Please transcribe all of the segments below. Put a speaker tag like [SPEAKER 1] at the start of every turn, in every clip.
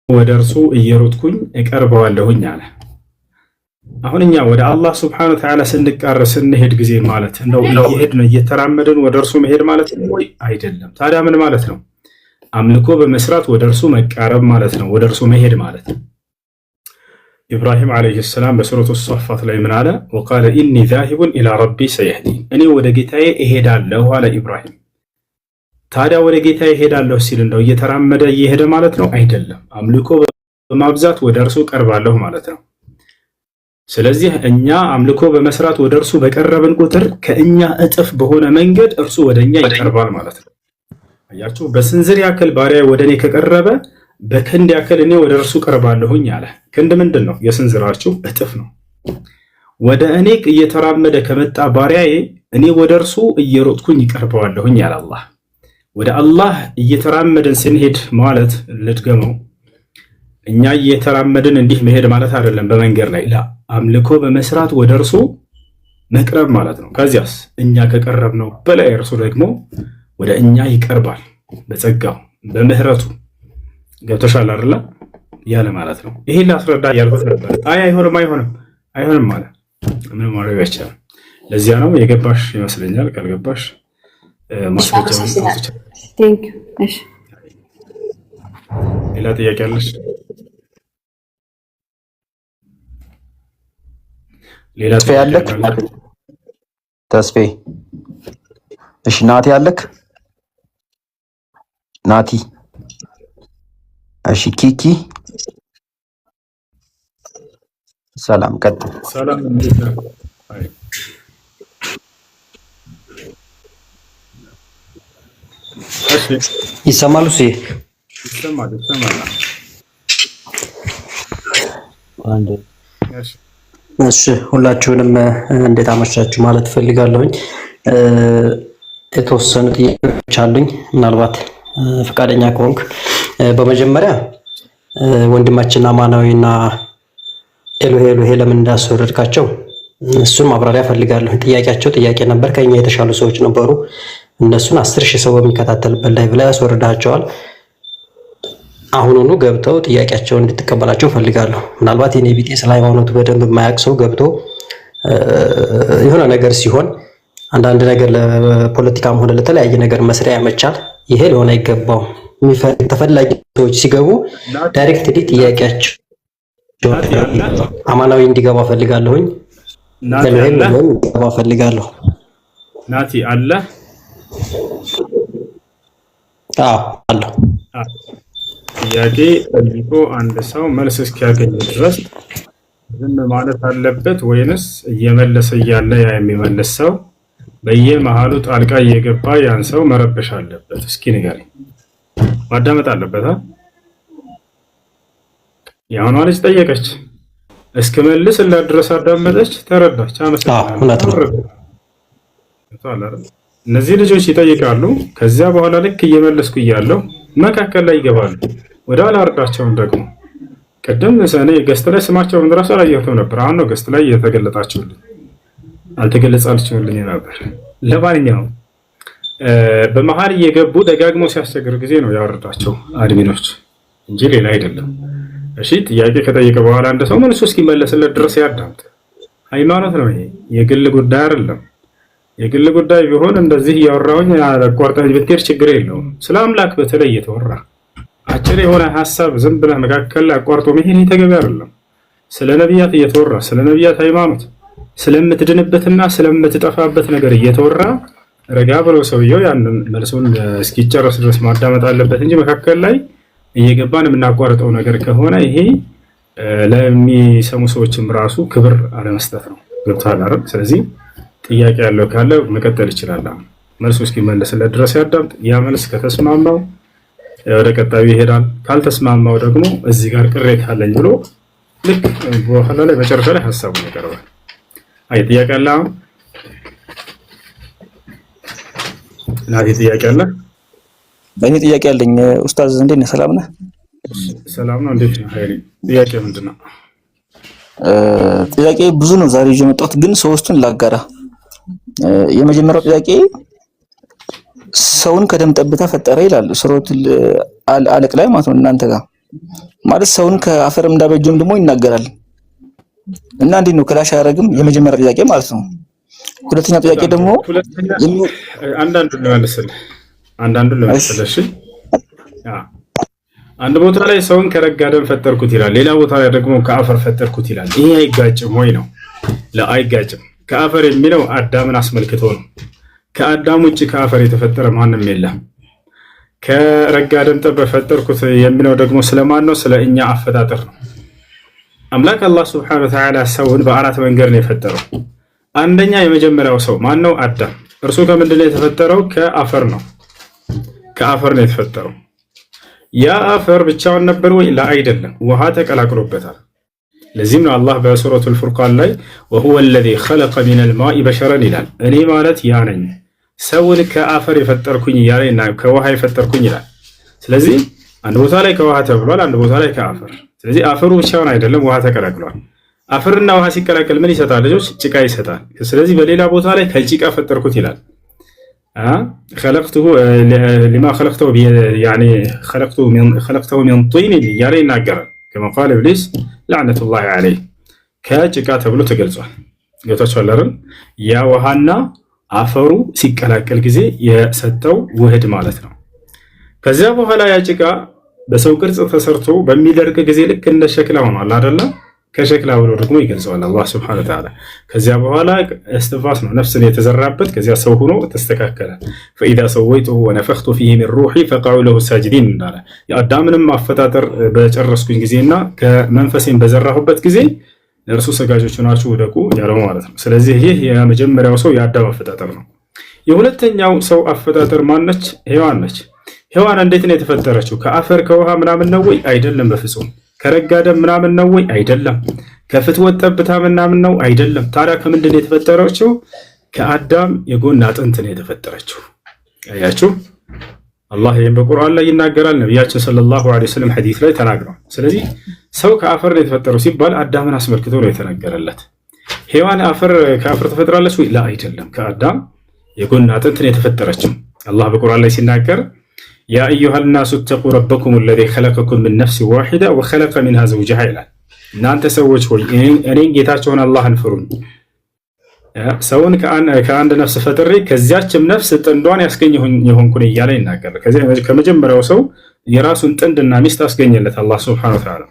[SPEAKER 1] ወደ እርሱ እየሮጥኩኝ እቀርበዋለሁኝ አለ። አሁን እኛ ወደ አላህ ሱብሓነሁ ወተዓላ ስንሄድ ጊዜ ማለት ነው እየሄድን እየተራመድን ወደ እርሱ መሄድ ማለት ነው ወይ? አይደለም። ታዲያ ምን ማለት ነው? አምልኮ በመስራት ወደ እርሱ መቃረብ ማለት ነው፣ ወደ እርሱ መሄድ ማለት ነው። ኢብራሂም ዓለይሂ ሰላም በሱረቱ ሷፋት ላይ ምን አለ? ወቃለ ኢኒ ዛሂቡን ኢላ ረቢ ሰየህዲን፣ እኔ ወደ ጌታዬ እሄዳለሁ አለ ኢብራሂም። ታዲያ ወደ ጌታዬ እሄዳለሁ ሲል እንደው እየተራመደ እየሄደ ማለት ነው? አይደለም። አምልኮ በማብዛት ወደ እርሱ ቀርባለሁ ማለት ነው። ስለዚህ እኛ አምልኮ በመስራት ወደ እርሱ በቀረብን ቁጥር ከእኛ እጥፍ በሆነ መንገድ እርሱ ወደ እኛ ይቀርባል ማለት ነው። አያችሁ፣ በስንዝር ያክል ባሪያ ወደ እኔ ከቀረበ በክንድ ያክል እኔ ወደ እርሱ ቀርባለሁኝ አለ። ክንድ ምንድን ነው? የስንዝራችሁ እጥፍ ነው። ወደ እኔ እየተራመደ ከመጣ ባሪያዬ እኔ ወደ እርሱ እየሮጥኩኝ ይቀርበዋለሁኝ አለ አላህ። ወደ አላህ እየተራመድን ስንሄድ ማለት ልድገመው፣ እኛ እየተራመድን እንዲህ መሄድ ማለት አይደለም። በመንገድ ላይ ላ አምልኮ በመስራት ወደ እርሱ መቅረብ ማለት ነው። ከዚያስ እኛ ከቀረብነው በላይ እርሱ ደግሞ ወደ እኛ ይቀርባል በጸጋው በምህረቱ። ገብቶሻል አይደለ? ያለ ማለት ነው። ይሄን ላስረዳ ያልኩት ነበር። አይሆንም ማለት ምን ማድረግ አይቻልም። ለዚያ ነው የገባሽ ይመስለኛል። ካልገባሽ ማስረጃውን ሌላ ጥያቄ አለሽ? ሌላ
[SPEAKER 2] ያለክ ተስፌ? እሺ ናቲ ያለክ? ናቲ እሺ ኪኪ ሰላም ቀጥል።
[SPEAKER 1] ሰላም እንዴት ነህ? እሺ
[SPEAKER 2] ይሰማሉ?
[SPEAKER 1] ይሰማል።
[SPEAKER 2] እሺ ሁላችሁንም እንዴት አመሻችሁ ማለት ፈልጋለሁኝ። የተወሰኑ ጥያቄዎች አሉኝ፣ ምናልባት ፈቃደኛ ከሆንክ። በመጀመሪያ ወንድማችን አማናዊና ኤሎሄ ለምን እንዳስወረድካቸው እሱን ማብራሪያ ፈልጋለሁ። ጥያቄያቸው ጥያቄ ነበር፣ ከኛ የተሻሉ ሰዎች ነበሩ። እነሱን 10,000 ሰው በሚከታተልበት ላይ ብላ ያስወርዳቸዋል። አሁኑኑ ገብተው ጥያቄያቸውን እንድትቀበላቸው ፈልጋለሁ። ምናልባት የኔ ቢጤ ስለ ሃይማኖቱ በደንብ የማያውቅ ሰው ገብቶ የሆነ ነገር ሲሆን አንዳንድ ነገር ለፖለቲካም ሆነ ለተለያየ ነገር መስሪያ ያመቻል። ይሄ ሊሆን አይገባውም። ተፈላጊ ሰዎች ሲገቡ ዳይሬክትሊ ጥያቄያቸው አማናዊ እንዲገባ ፈልጋለሁኝ። ለምን እንዲገባ ፈልጋለሁ።
[SPEAKER 1] ናቲ አለ?
[SPEAKER 2] አዎ አለ።
[SPEAKER 1] ጥያቄ ጠይቆ አንድ ሰው መልስ እስኪያገኝ ድረስ ዝም ማለት አለበት ወይንስ እየመለሰ እያለ ያ የሚመልስ ሰው በየመሃሉ ጣልቃ እየገባ ያን ሰው መረበሽ አለበት? እስኪ ንገረኝ። ማዳመጥ አለበት? ያውኗ ልጅ ጠየቀች፣ እስክመልስ ድረስ አዳመጠች፣ ተረዳች፣ አመሰግናለሁ። እነዚህ ልጆች ይጠይቃሉ። ከዚያ በኋላ ልክ እየመለስኩ እያለሁ መካከል ላይ ይገባሉ። ወደ አላርዳቸውም ደግሞ ቅድም እኔ ገስት ላይ ስማቸውን ራሱ አላየሁትም ነበር። አሁን ነው ገስት ላይ እየተገለጣችሁልኝ፣ አልተገለጻችሁልኝ ነበር። ለማንኛውም በመሀል እየገቡ ደጋግሞ ሲያስቸግር ጊዜ ነው ያወረዳቸው አድሚኖች እንጂ ሌላ አይደለም። እሺ ጥያቄ ከጠየቀ በኋላ አንድ ሰው መልሶ እስኪመለስለት ድረስ ያዳምጥ። ሃይማኖት ነው ይሄ፣ የግል ጉዳይ አይደለም። የግል ጉዳይ ቢሆን እንደዚህ እያወራሁኝ አቋርጠህ ብትሄድ ችግር የለውም። ስለ አምላክ በተለይ እየተወራ አጭር የሆነ ሀሳብ ዝም ብለህ መካከል ላይ አቋርጦ መሄድ ተገቢ አይደለም። ስለ ነቢያት እየተወራ ስለ ነቢያት ሃይማኖት ስለምትድንበትና ስለምትጠፋበት ነገር እየተወራ ረጋ ብሎ ሰውየው ያንን መልሱን እስኪጨርስ ድረስ ማዳመጥ አለበት እንጂ መካከል ላይ እየገባን የምናቋርጠው ነገር ከሆነ ይሄ ለሚሰሙ ሰዎችም ራሱ ክብር አለመስጠት ነው። ገብቶሃል አይደል? ስለዚህ ጥያቄ ያለው ካለ መቀጠል ይችላል። መልሱ እስኪመለስለት ድረስ ያዳምጥ። ያ መልስ ከተስማማው ወደ ቀጣዩ ይሄዳል። ካልተስማማው ደግሞ እዚህ ጋር ቅሬታ አለኝ ብሎ ልክ በኋላ ላይ መጨረሻ ላይ ሀሳቡን ያቀርባል። አይ ጥያቄ አለ? ናቲ ጥያቄ አለ?
[SPEAKER 3] በእኔ ጥያቄ አለኝ። ኡስታዝ እንዴት ነህ? ሰላም ነህ?
[SPEAKER 1] ሰላም ነው። እንዴት ነህ? ኃይሌ ጥያቄ ምንድን ነው?
[SPEAKER 3] ጥያቄ ብዙ ነው ዛሬ ይዤ መጣሁት፣ ግን ሶስቱን ላጋራ። የመጀመሪያው ጥያቄ ሰውን ከደም ጠብታ ፈጠረ ይላል ሱረቱል አለቅ ላይ ማለት ነው እናንተ ጋር። ማለት ሰውን ከአፈር እንዳበጀም ደግሞ ይናገራል። እና እንዴት ነው ክላሽ አያደርግም? የመጀመሪያ ጥያቄ ማለት ነው። ሁለተኛ ጥያቄ ደግሞ
[SPEAKER 1] አንዳንዱን ልመልስልህ። እሺ አንድ ቦታ ላይ ሰውን ከረጋ ደም ፈጠርኩት ይላል፣ ሌላ ቦታ ላይ ደግሞ ከአፈር ፈጠርኩት ይላል። ይሄ አይጋጭም ወይ ነው? አይጋጭም። ከአፈር የሚለው አዳምን አስመልክቶ ነው። ከአዳም ውጭ ከአፈር የተፈጠረ ማንም የለም። ከረጋ ደም ጠብ ፈጠርኩት የሚለው ደግሞ ስለማን ነው? ስለ እኛ አፈጣጠር ነው። አምላክ አላህ ሱብሓነሁ ወተዓላ ሰውን በአራት መንገድ ነው የፈጠረው። አንደኛ የመጀመሪያው ሰው ማን ነው? አዳም። እርሱ ከምንድን ነው የተፈጠረው? ከአፈር ነው። ከአፈር ነው የተፈጠረው። ያ አፈር ብቻውን ነበር ወይ? አይደለም፣ ውሃ ተቀላቅሎበታል። ለዚህም ነው አላህ በሱረቱል ፉርቃን ላይ ወሁወ አለዚ ኸለቀ ሚነል ማኢ በሸረን ይላል። እኔ ማለት ያ ነኝ ሰውን ከአፈር የፈጠርኩኝ እያለ ከውሃ የፈጠርኩኝ ይላል። ስለዚህ አንድ ቦታ ላይ ከውሃ ተብሏል፣ አንድ ቦታ ላይ ከአፈር። ስለዚህ አፈሩ ብቻውን አይደለም፣ ውሃ ተቀላቅሏል። አፈርና ውሃ ሲቀላቀል ምን ይሰጣል? ልጆች ጭቃ ይሰጣል። ስለዚህ በሌላ ቦታ ላይ ከጭቃ ፈጠርኩት ይላል። ሊማ ኸለቅተሁ ሚን ጢን እያለ ይናገራል። ከማ ቃለ ኢብሊስ ለዕነቱላሂ ዐለይህ ከጭቃ ተብሎ ተገልጿል። ገብቷችኋል አይደል? ያ ውሃና አፈሩ ሲቀላቀል ጊዜ የሰጠው ውህድ ማለት ነው። ከዚያ በኋላ ያ ጭቃ በሰው ቅርጽ ተሰርቶ በሚደርቅ ጊዜ ልክ እንደ ሸክላ ሆኗል አይደለ? ከሸክላ ብሎ ደግሞ ይገልጸዋል አላህ ሱብሓነሁ ወተዓላ። ከዚያ በኋላ እስትንፋስ ነው ነፍስን የተዘራበት። ከዚያ ሰው ሆኖ ተስተካከለ። ፈኢዛ ሰወይቱሁ ወነፈኽቱ ፊሂ ሚን ሩሒ ፈቀዑ ለሁ ሳጅዲን እንዳለ የአዳምንም አፈጣጠር በጨረስኩኝ ጊዜና ከመንፈሴን በዘራሁበት ጊዜ ለእርሱ ሰጋጆች ናችሁ ውደቁ ያለው ማለት ነው። ስለዚህ ይህ የመጀመሪያው ሰው የአዳም አፈጣጠር ነው። የሁለተኛው ሰው አፈጣጠር ማነች? ሔዋን ነች። ሔዋን እንዴት ነው የተፈጠረችው? ከአፈር ከውሃ ምናምን ነው ወይ? አይደለም፣ በፍጹም። ከረጋ ደም ምናምን ነው ወይ? አይደለም። ከፍትወት ጠብታ ምናምን ነው? አይደለም። ታዲያ ከምንድን ነው የተፈጠረችው? ከአዳም የጎን አጥንት ነው የተፈጠረችው። አያችሁ፣ አላህ ይህን በቁርአን ላይ ይናገራል። ነቢያችን ሰለላሁ ዐለይሂ ወሰለም ሐዲስ ላይ ተናግረዋል። ስለዚህ ሰው ከአፈር ነው የተፈጠረው ሲባል አዳምን አስመልክቶ ነው የተነገረለት። ሔዋን ከአፈር ተፈጥራለች ወይ? አይደለም። ከአዳም የጎን አጥንት ነው የተፈጠረችው። አላህ በቁርአን ላይ ሲናገር ያ አዩሃ ናሱ ተቁ ረበኩም አለዚ ኸለቀኩም ሚን ነፍስ ዋሂዳ ወኸለቀ ሚንሃ ዘውጀሃ ይላል። እናንተ ሰዎች ሆይ እኔን ጌታቸውን አላህን ፍሩኝ፣ ሰውን ከአንድ ነፍስ ፈጥሬ ከዚያችም ነፍስ ጥንዷን ያስገኘሁኝ የሆንኩኝ እያለ ይናገራል። ከመጀመሪያው ሰው የራሱን ጥንድና ሚስት አስገኘለት አላህ ሱብሓነሁ ወተዓላ።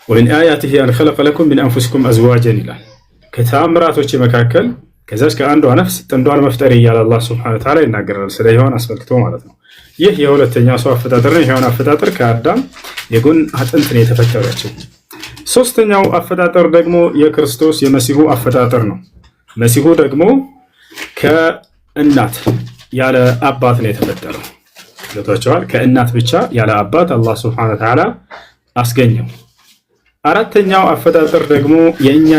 [SPEAKER 1] ወሚን አያቲሂ አን ኸለቀ ለኩም ሚን አንፉሲኩም አዝዋጀን ይላል። ከተአምራቶች መካከል ከዛች ከአንዷ ነፍስ ጥንዷን መፍጠር እያለ አላህ ሱብሓነሁ ወተዓላ ይናገራል። ስለ ሔዋን አስመልክቶ ማለት ነው። ይህ የሁለተኛ ሰው አፈጣጠር ነው። የሔዋን አፈጣጠር ከአዳም የጎን አጥንት ነው የተፈጠረችው። ሶስተኛው አፈጣጠር ደግሞ የክርስቶስ የመሲሁ አፈጣጠር ነው። መሲሁ ደግሞ ከእናት ያለ አባት ነው የተፈጠረው። ገብቷችኋል? ከእናት ብቻ ያለ አባት አላህ ሱብሓነሁ ወተዓላ አስገኘው። አራተኛው አፈጣጠር ደግሞ የእኛ